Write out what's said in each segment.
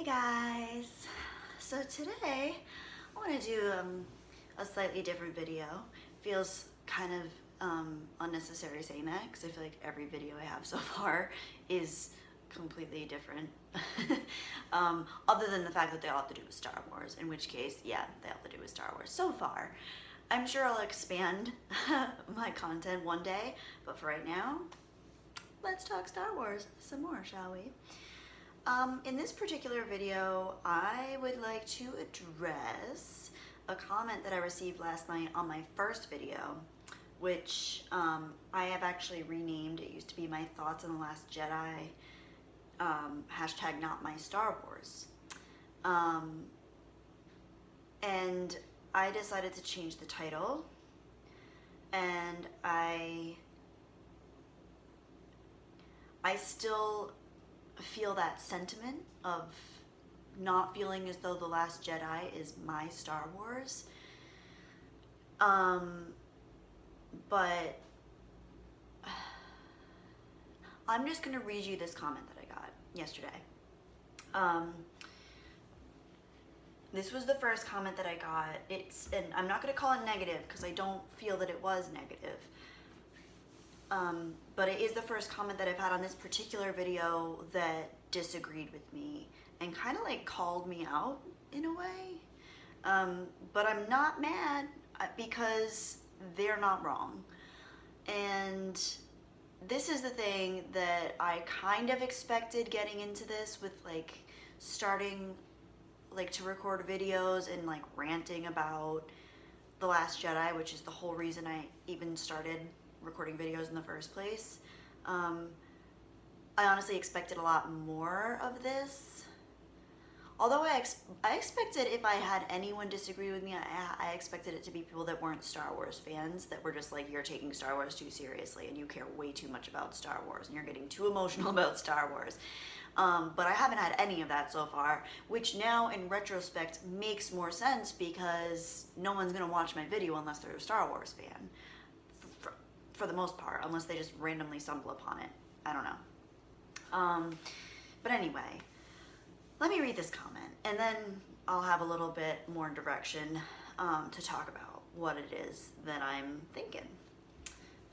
Guys, so today I want to do a slightly different video. Feels kind of unnecessary saying that because I feel like every video I have so far is completely different. Other than the fact that they all have to do with Star Wars, in which case, yeah, they all have to do with Star Wars so far. I'm sure I'll expand my content one day, but for right now, let's talk Star Wars some more, shall we? In this particular video, I would like to address a comment that I received last night on my first video, which I have actually renamed. It used to be my thoughts on The Last Jedi, hashtag not my Star Wars. And I decided to change the title, and I still feel that sentiment of not feeling as though The Last Jedi is my Star Wars. But I'm just gonna read you this comment that I got yesterday. This was the first comment that I got. And I'm not gonna call it negative because I don't feel that it was negative. But it is the first comment that I've had on this particular video that disagreed with me and kind of like called me out in a way. But I'm not mad because they're not wrong. And this is the thing that I kind of expected getting into this with, like, starting like to record videos and like ranting about The Last Jedi, which is the whole reason I even started recording videos in the first place. I honestly expected a lot more of this. Although I expected, if I had anyone disagree with me, I expected it to be people that weren't Star Wars fans, that were just like, you're taking Star Wars too seriously and you care way too much about Star Wars and you're getting too emotional about Star Wars. But I haven't had any of that so far, which now in retrospect makes more sense because no one's gonna watch my video unless they're a Star Wars fan. For the most part, unless they just randomly stumble upon it. I don't know. But anyway, let me read this comment and then I'll have a little bit more direction to talk about what it is that I'm thinking.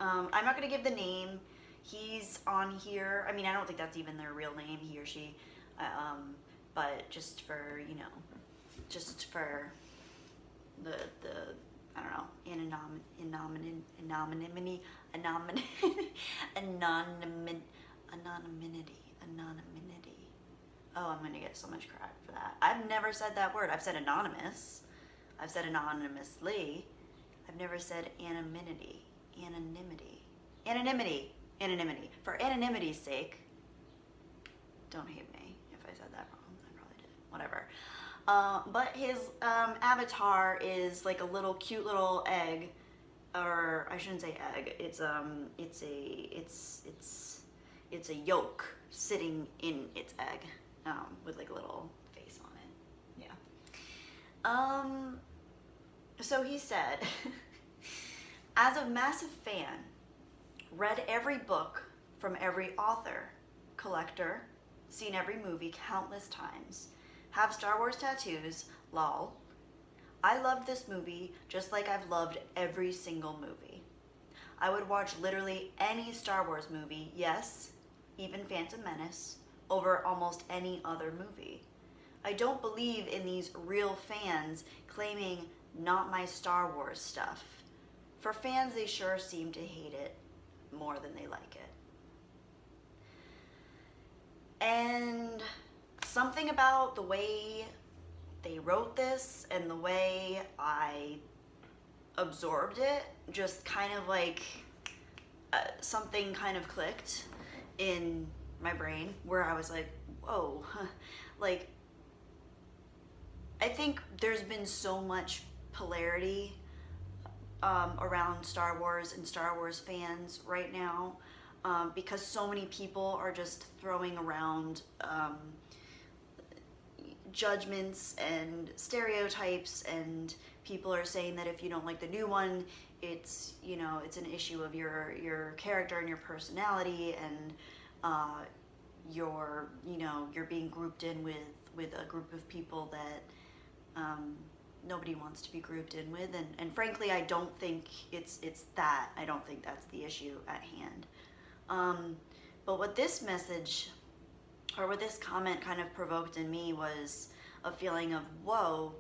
I'm not going to give the name. He's on here. I mean, I don't think that's even their real name, he or she. But just for, you know, just for the I don't know, anonymity. Oh, I'm gonna get so much crap for that. I've never said that word. I've said anonymous. I've said anonymously. I've never said anonymity. Anonymity. For anonymity's sake, don't hate me if I said that wrong. I probably did. Whatever. But his avatar is like a little cute little egg, or I shouldn't say egg. It's a yolk sitting in its egg, with like a little face on it. Yeah. So he said, as a massive fan, read every book from every author, collector, seen every movie countless times, have Star Wars tattoos, lol. I loved this movie just like I've loved every single movie. I would watch literally any Star Wars movie, yes, even Phantom Menace, over almost any other movie. I don't believe in these real fans claiming not my Star Wars stuff. For fans, they sure seem to hate it more than they like it. And something about the way they wrote this and the way I absorbed it just kind of like something kind of clicked in my brain where I was like, whoa, like, I think there's been so much polarity around Star Wars and Star Wars fans right now, because so many people are just throwing around judgments and stereotypes, and people are saying that if you don't like the new one, it's, you know, it's an issue of your character and your personality, and you're being grouped in with a group of people that nobody wants to be grouped in with, and frankly I don't think it's that. I don't think that's the issue at hand. But what this message, or what this comment kind of provoked in me, was a feeling of, whoa,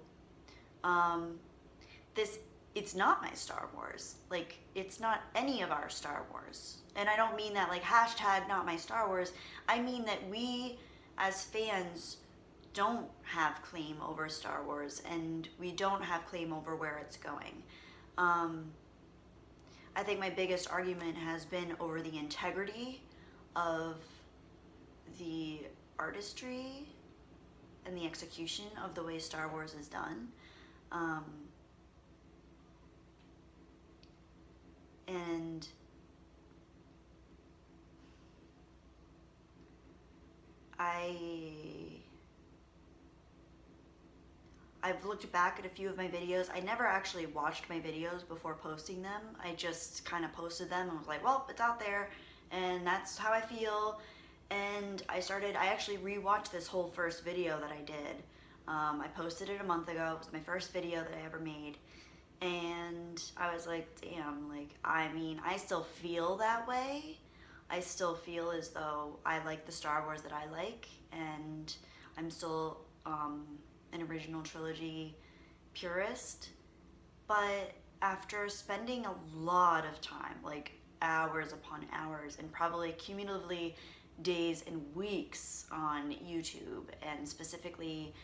it's not my Star Wars. Like, it's not any of our Star Wars. And I don't mean that like hashtag not my Star Wars. I mean that we as fans don't have claim over Star Wars, and we don't have claim over where it's going. I think my biggest argument has been over the integrity of the artistry and the execution of the way Star Wars is done. And I've looked back at a few of my videos. I never actually watched my videos before posting them. I just kind of posted them and was like, well, it's out there and that's how I feel. And I actually rewatched this whole first video that I did. I posted it a month ago. It was my first video that I ever made. And I was like, damn, like, I mean, I still feel that way. I still feel as though I like the Star Wars that I like, and I'm still an original trilogy purist. But after spending a lot of time, like hours upon hours, and probably cumulatively days and weeks on YouTube, and specifically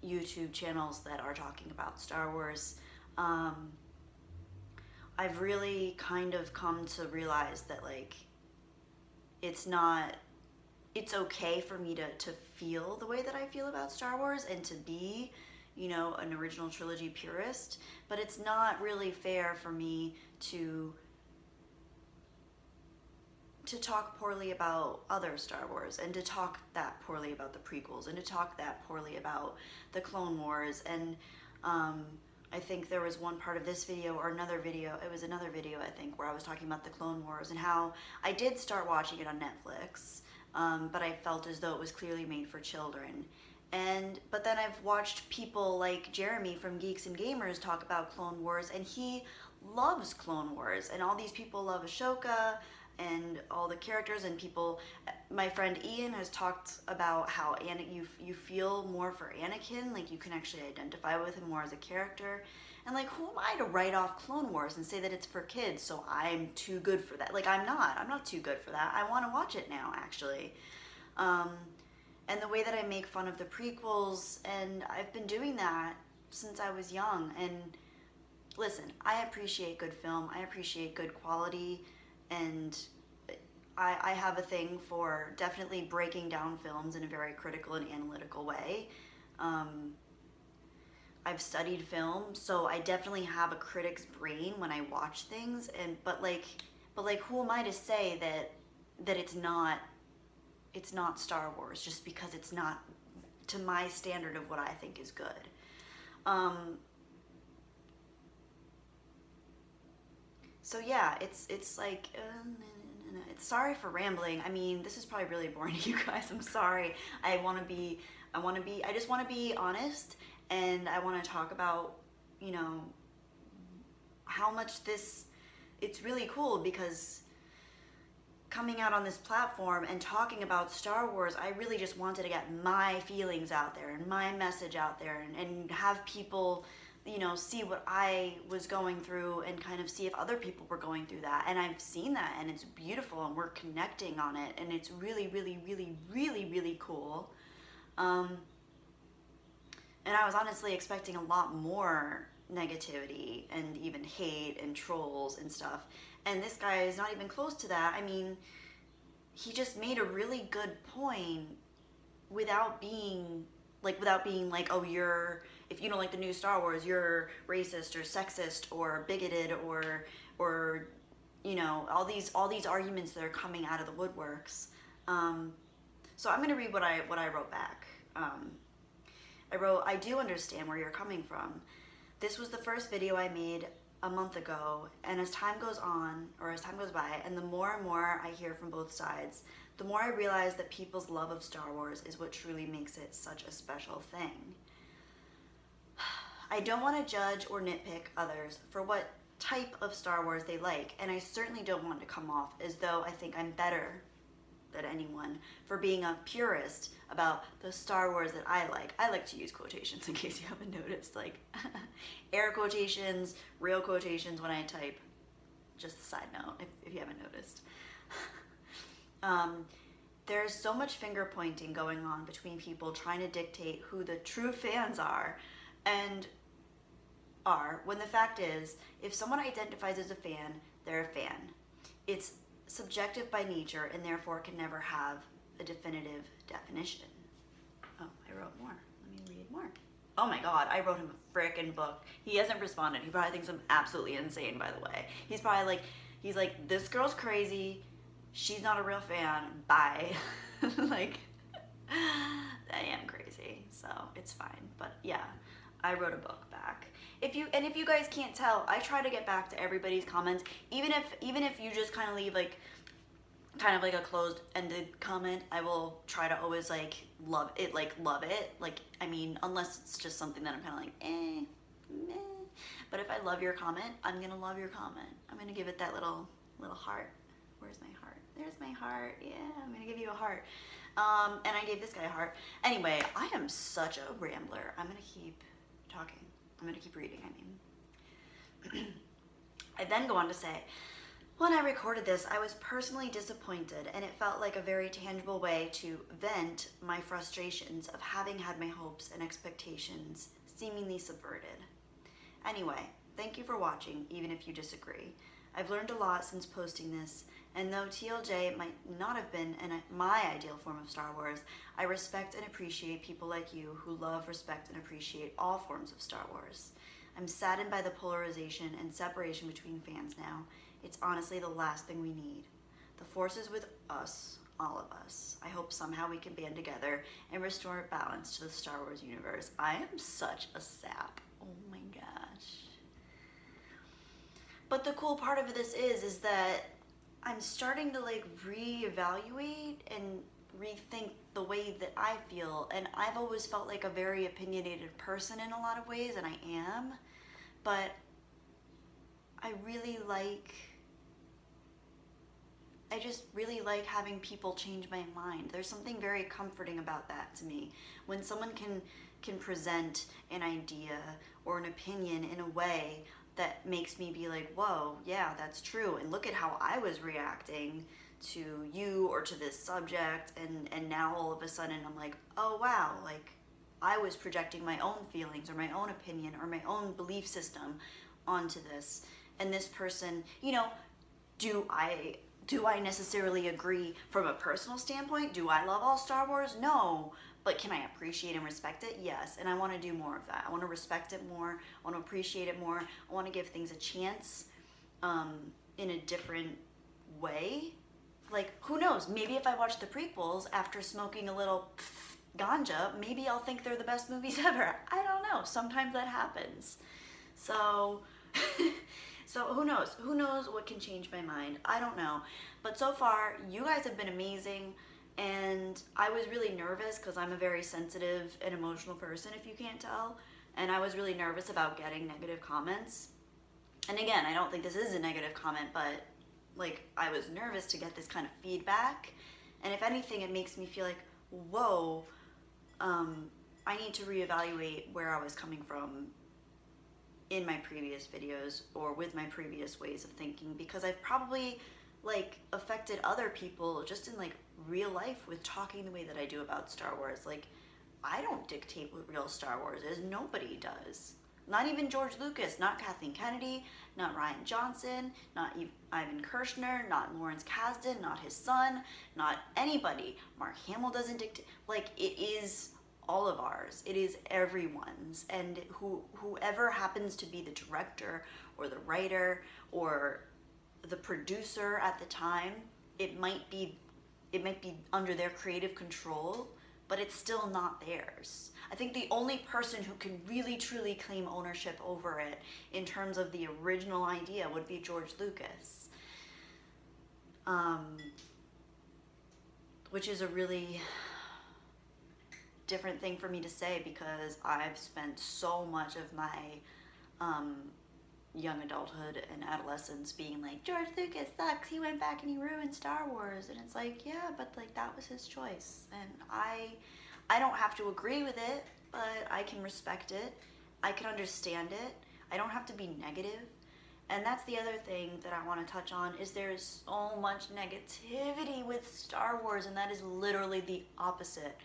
YouTube channels that are talking about Star Wars, I've really kind of come to realize that, like, it's okay for me to feel the way that I feel about Star Wars and to be, you know, an original trilogy purist, but it's not really fair for me to talk poorly about other Star Wars, and to talk that poorly about the prequels, and to talk that poorly about the Clone Wars. And I think there was one part of this video or another video, it was another video I think, where I was talking about the Clone Wars and how I did start watching it on Netflix, but I felt as though it was clearly made for children. But then I've watched people like Jeremy from Geeks and Gamers talk about Clone Wars, and he loves Clone Wars, and all these people love Ahsoka and all the characters, and people, my friend Ian has talked about how you feel more for Anakin, like you can actually identify with him more as a character. And like, who am I to write off Clone Wars and say that it's for kids, so I'm too good for that? Like, I'm not too good for that. I want to watch it now, actually. And the way that I make fun of the prequels, and I've been doing that since I was young. And listen, I appreciate good film, I appreciate good quality, and I have a thing for definitely breaking down films in a very critical and analytical way. I've studied film, so I definitely have a critic's brain when I watch things. But who am I to say that it's not Star Wars just because it's not to my standard of what I think is good. So yeah, it's like, it's, sorry for rambling. I mean, this is probably really boring to you guys. I'm sorry. I just want to be honest, and I want to talk about, you know, how much it's really cool, because coming out on this platform and talking about Star Wars, I really just wanted to get my feelings out there and my message out there, and have people, you know, see what I was going through and kind of see if other people were going through that. And I've seen that, and it's beautiful, and we're connecting on it, and it's really, really, really, really, really cool. And I was honestly expecting a lot more negativity and even hate and trolls and stuff. And this guy is not even close to that. I mean, he just made a really good point without being like, oh, if you don't like the new Star Wars, you're racist or sexist or bigoted or you know, all these arguments that are coming out of the woodworks. So I'm gonna read what I wrote back. I wrote, I do understand where you're coming from. This was the first video I made a month ago, and as time goes on, or as time goes by, and the more and more I hear from both sides, the more I realize that people's love of Star Wars is what truly makes it such a special thing. I don't want to judge or nitpick others for what type of Star Wars they like, and I certainly don't want to come off as though I think I'm better than anyone for being a purist about the Star Wars that I like. I like to use quotations in case you haven't noticed, like air quotations, real quotations when I type. Just a side note, if you haven't noticed. There's so much finger pointing going on between people trying to dictate who the true fans are, when the fact is, if someone identifies as a fan, they're a fan. It's subjective by nature and therefore can never have a definitive definition. Oh, I wrote more. Let me read more. Oh my god, I wrote him a frickin' book. He hasn't responded. He probably thinks I'm absolutely insane, by the way. He's probably like, this girl's crazy. She's not a real fan. Bye. Like, I am crazy, so it's fine. But yeah, I wrote a book back. If you guys can't tell, I try to get back to everybody's comments, even if you just kind of leave like a closed-ended comment. I will try to always love it. Like, I mean, unless it's just something that I'm kind of like, meh. But if I love your comment, I'm gonna love your comment. I'm gonna give it that little heart. Where's my heart? There's my heart. Yeah, I'm gonna give you a heart. And I gave this guy a heart. Anyway, I am such a rambler. I'm gonna keep talking. I'm gonna keep reading, I mean. I then go on to say, when I recorded this, I was personally disappointed, and it felt like a very tangible way to vent my frustrations of having had my hopes and expectations seemingly subverted. Anyway, thank you for watching, even if you disagree. I've learned a lot since posting this, and though TLJ might not have been my ideal form of Star Wars, I respect and appreciate people like you who love, respect, and appreciate all forms of Star Wars. I'm saddened by the polarization and separation between fans now. It's honestly the last thing we need. The Force is with us, all of us. I hope somehow we can band together and restore balance to the Star Wars universe. I am such a sap. Oh my gosh. But the cool part of this is that I'm starting to reevaluate and rethink the way that I feel. And I've always felt like a very opinionated person in a lot of ways, and I am. But I just really like having people change my mind. There's something very comforting about that to me. When someone can present an idea or an opinion in a way that makes me be like, whoa, yeah, that's true. And look at how I was reacting to you or to this subject. And now all of a sudden I'm like, oh wow, I was projecting my own feelings or my own opinion or my own belief system onto this. And this person, do I necessarily agree from a personal standpoint? Do I love all Star Wars? No. But can I appreciate and respect it? Yes. And I want to do more of that. I want to respect it more. I want to appreciate it more. I want to give things a chance in a different way. Who knows? Maybe if I watch the prequels after smoking a little ganja, maybe I'll think they're the best movies ever. I don't know. Sometimes that happens. So... So who knows? Who knows what can change my mind? I don't know. But so far, you guys have been amazing. And I was really nervous because I'm a very sensitive and emotional person, if you can't tell. And I was really nervous about getting negative comments. And again, I don't think this is a negative comment, but I was nervous to get this kind of feedback. And if anything, it makes me feel like, whoa, I need to reevaluate where I was coming from in my previous videos or with my previous ways of thinking, because I've probably affected other people just in real life with talking the way that I do about Star Wars. I don't dictate what real Star Wars is. Nobody does. Not even George Lucas, not Kathleen Kennedy, not Rian Johnson, not Ivan Kershner, not Lawrence Kasdan, not his son, not anybody. Mark Hamill doesn't dictate. It is all of ours. It is everyone's. And whoever happens to be the director or the writer or the producer at the time, it might be under their creative control, but it's still not theirs. I think the only person who can really truly claim ownership over it in terms of the original idea would be George Lucas. Which is a really different thing for me to say, because I've spent so much of my young adulthood and adolescence being like, George Lucas sucks, he went back and he ruined Star Wars. And it's like, yeah, but like that was his choice, and I don't have to agree with it, but I can respect it, I can understand it, I don't have to be negative. And that's the other thing that I want to touch on, is there's so much negativity with Star Wars, and that is literally the opposite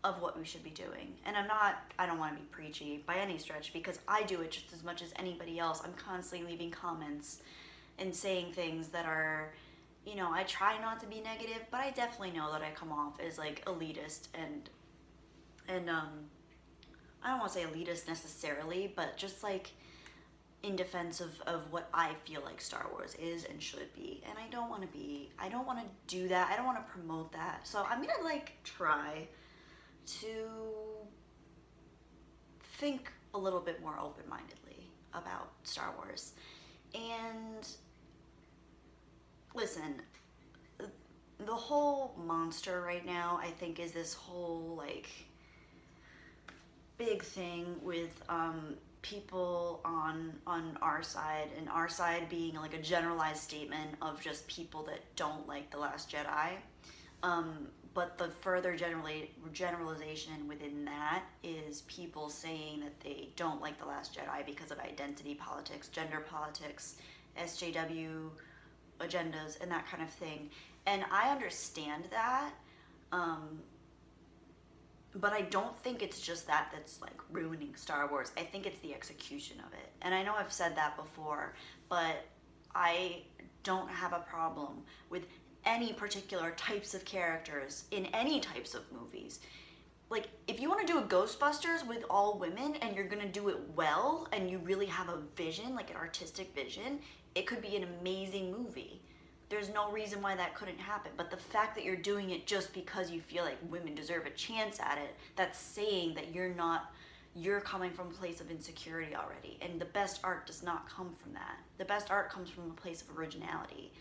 of what we should be doing. And I don't want to be preachy by any stretch, because I do it just as much as anybody else. I'm constantly leaving comments and saying things that are, you know, I try not to be negative, but I definitely know that I come off as like elitist and I don't want to say elitist necessarily, but just like in defense of what I feel like Star Wars is and should be. And I don't want to do that. I don't want to promote that. So I'm gonna like try to think a little bit more open-mindedly about Star Wars. And listen, the whole monster right now, I think, is this whole like big thing with people on our side, and our side being like a generalized statement of just people that don't like The Last Jedi. But the further generalization within that is people saying that they don't like The Last Jedi because of identity politics, gender politics, SJW agendas, and that kind of thing. And I understand that, but I don't think it's just that's like ruining Star Wars. I think it's the execution of it. And I know I've said that before, but I don't have a problem with any particular types of characters in any types of movies. Like, if you want to do a Ghostbusters with all women and you're gonna do it well and you really have a vision, like an artistic vision, it could be an amazing movie. There's no reason why that couldn't happen. But the fact that you're doing it just because you feel like women deserve a chance at it, that's saying that you're coming from a place of insecurity already. And the best art does not come from that. The best art comes from a place of originality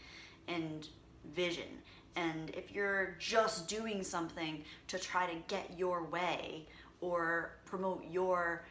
and vision. And if you're just doing something to try to get your way or promote your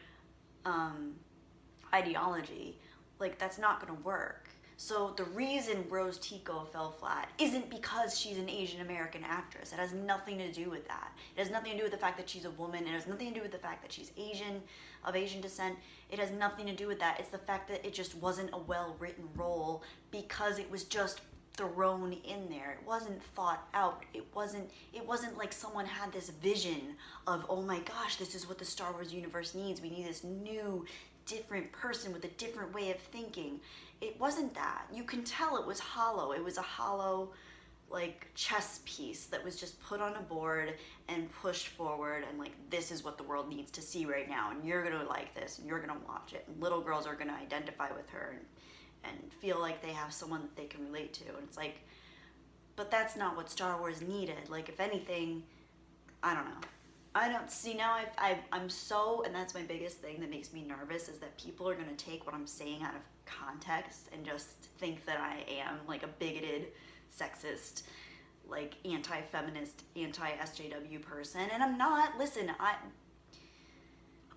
ideology, like, that's not gonna work. So the reason Rose Tico fell flat isn't because she's an Asian American actress. It has nothing to do with that. It has nothing to do with the fact that she's a woman. It has nothing to do with the fact that she's Asian, of Asian descent. It has nothing to do with that. It's the fact that it just wasn't a well-written role because it was just thrown in there. It wasn't thought out. It wasn't like someone had this vision of, oh my gosh, this is what the Star Wars universe needs. We need this new, different person with a different way of thinking. It wasn't that. You can tell it was hollow. It was a hollow, like, chess piece that was just put on a board and pushed forward, and like, this is what the world needs to see right now, and you're gonna like this, and you're gonna watch it, and little girls are gonna identify with her and feel like they have someone that they can relate to. And it's like, but that's not what Star Wars needed. Like, if anything, I don't know. I don't see now. I'm so, and that's my biggest thing that makes me nervous, is that people are gonna take what I'm saying out of context and just think that I am like a bigoted, sexist, like anti-feminist, anti-SJW person, and I'm not. Listen,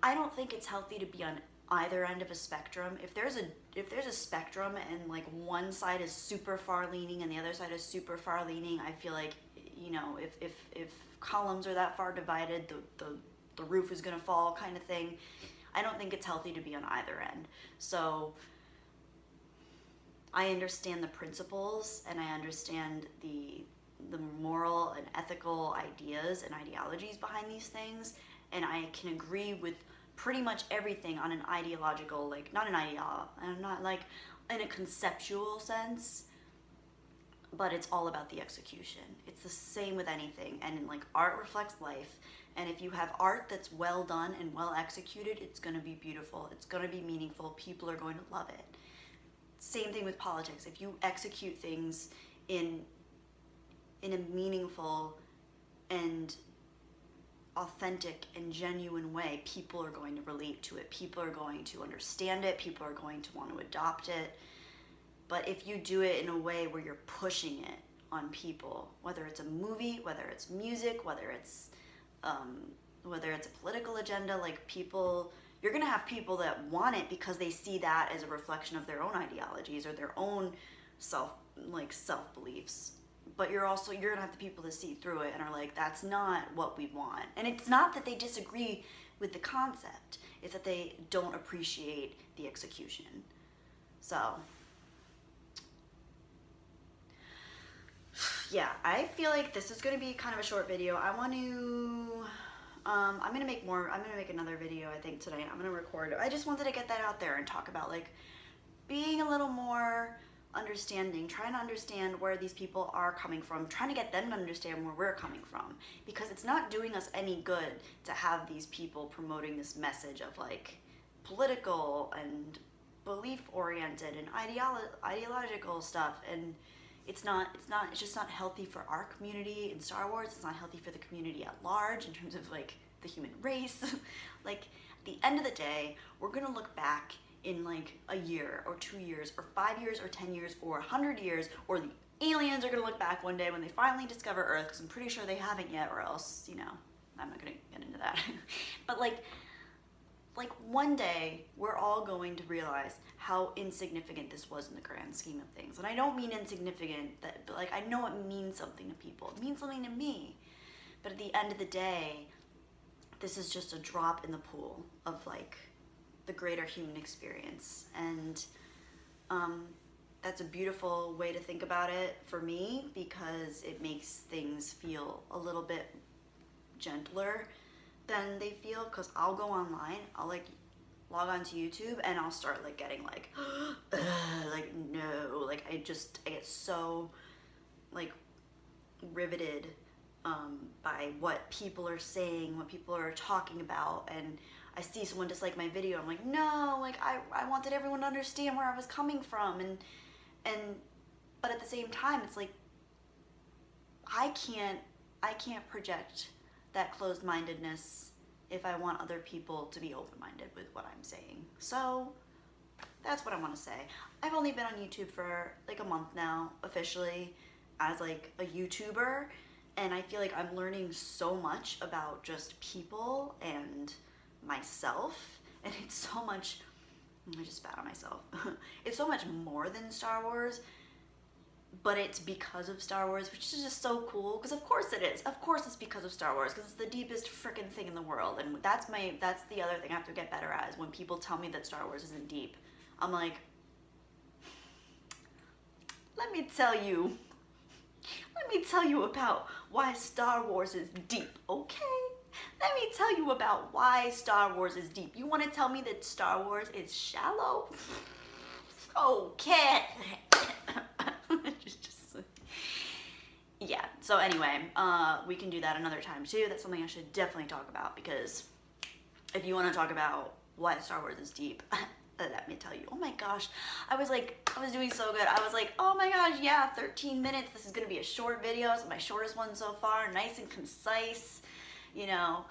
I don't think it's healthy to be on either end of a spectrum. If there's a spectrum and like one side is super far leaning and the other side is super far leaning, I feel like, you know, if columns are that far divided, the roof is gonna fall, kind of thing. I don't think it's healthy to be on either end. So I understand the principles, and I understand the moral and ethical ideas and ideologies behind these things, and I can agree with pretty much everything on an ideological, like, not like in a conceptual sense, but it's all about the execution. It's the same with anything, and like, art reflects life, and if you have art that's well done and well executed, it's gonna be beautiful, it's gonna be meaningful, people are going to love it. Same thing with politics. If you execute things in a meaningful and authentic and genuine way, people are going to relate to it. People are going to understand it. People are going to want to adopt it. But if you do it in a way where you're pushing it on people, whether it's a movie, whether it's music, whether it's a political agenda, like people, you're gonna have people that want it because they see that as a reflection of their own ideologies or their own self beliefs. But you're gonna have the people that see through it and are like, that's not what we want. And it's not that they disagree with the concept, it's that they don't appreciate the execution. So yeah, I feel like this is gonna be kind of a short video. I want to I'm gonna make another video, I think, tonight. I'm gonna record it. I just wanted to get that out there and talk about like being a little more understanding, trying to understand where these people are coming from, trying to get them to understand where we're coming from, because it's not doing us any good to have these people promoting this message of like political and belief oriented and ideological stuff, and it's just not healthy for our community in Star Wars. It's not healthy for the community at large in terms of like the human race. Like at the end of the day, we're gonna look back in like a year or 2 years or 5 years or 10 years or 100 years, or the aliens are gonna look back one day when they finally discover Earth, because I'm pretty sure they haven't yet, or else, you know, I'm not gonna get into that. But like one day we're all going to realize how insignificant this was in the grand scheme of things. And I don't mean insignificant, but like I know it means something to people. It means something to me. But at the end of the day, this is just a drop in the pool of like the greater human experience. And that's a beautiful way to think about it for me, because it makes things feel a little bit gentler than they feel. Because I'll go online, I'll like log on to YouTube and I'll start like getting like like no, like I get so like riveted by what people are saying, what people are talking about, and I see someone dislike my video, I'm like, no, like I wanted everyone to understand where I was coming from, and but at the same time it's like I can't project that closed-mindedness if I want other people to be open-minded with what I'm saying. So that's what I want to say. I've only been on YouTube for like a month now, officially, as like a YouTuber, and I feel like I'm learning so much about just people and myself, and it's so much, I just spat on myself. It's so much more than Star Wars, but it's because of Star Wars, which is just so cool, because of course it is. Of course it's because of Star Wars, because it's the deepest freaking thing in the world, and that's the other thing I have to get better at, is when people tell me that Star Wars isn't deep. I'm like, let me tell you about why Star Wars is deep, okay? Let me tell you about why Star Wars is deep. You want to tell me that Star Wars is shallow? Okay. Yeah, so anyway, we can do that another time too. That's something I should definitely talk about, because if you want to talk about why Star Wars is deep, let me tell you. Oh my gosh, I was doing so good. I was like, oh my gosh, yeah, 13 minutes. This is going to be a short video. It's my shortest one so far. Nice and concise, you know,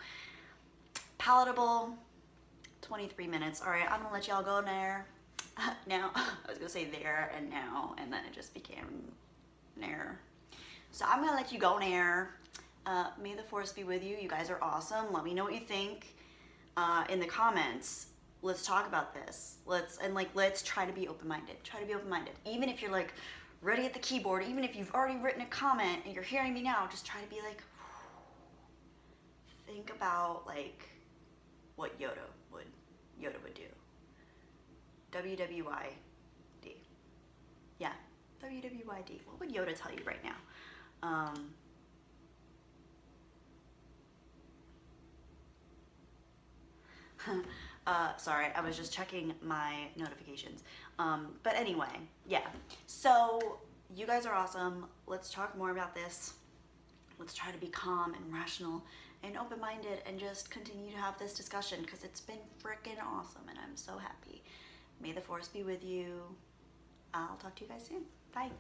palatable. 23 minutes. All right, I'm going to let y'all go there. Now, I was going to say there and now, and then it just became there. So I'm going to let you go there. May the force be with you. You guys are awesome. Let me know what you think in the comments. Let's talk about this. Let's try to be open-minded. Try to be open-minded. Even if you're like ready at the keyboard, even if you've already written a comment and you're hearing me now, just try to be like, think about like what Yoda would do. WWYD. Yeah, WWYD. What would Yoda tell you right now? Sorry, I was just checking my notifications. But anyway, yeah. So you guys are awesome. Let's talk more about this. Let's try to be calm and rational and open-minded and just continue to have this discussion, because it's been freaking awesome and I'm so happy. May the force be with you. I'll talk to you guys soon. Bye.